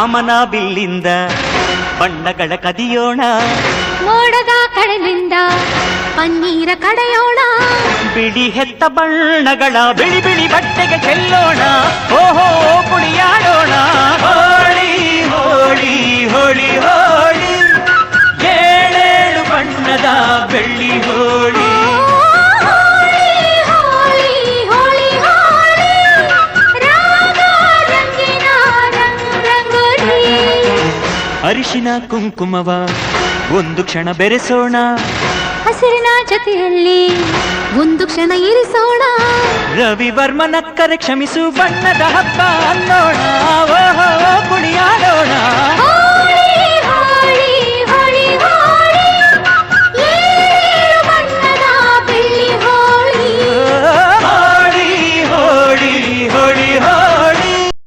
ಕಾಮನ ಬಿಲ್ಲಿಂದ ಬಣ್ಣಗಳ ಕದಿಯೋಣ, ಮೋಡದ ಕಡಲಿಂದ ಪನ್ನೀರ ಕಡೆಯೋಣ, ಬಿಳಿ ಹೆತ್ತ ಬಣ್ಣಗಳ ಬಿಳಿ ಬಿಳಿ ಬಟ್ಟೆಗೆ ಚೆಲ್ಲೋಣ, ಓಹೋ ಕುಣಿಯಾಡೋಣ. ಹೋಳಿ ಹೋಳಿ ಹೋಳಿ ಹೋಳಿ, ಏಳೇಳು ಬಣ್ಣದ ಬೆಳ್ಳಿ ಹೋಳಿ. ಅರಿಶಿನ ಕುಂಕುಮವ ಒಂದು ಕ್ಷಣ ಬೆರೆಸೋಣ, ಹಸಿರಿನ ಜೊತೆಯಲ್ಲಿ ಒಂದು ಕ್ಷಣ ಇರಿಸೋಣ, ರವಿವರ್ಮನಕ್ಕರೆ ಕ್ಷಮಿಸು ಬಣ್ಣದ ಹಬ್ಬ ಅನ್ನೋಣ, ಓಹೋ ಕುಣಿಯಾಡೋಣ.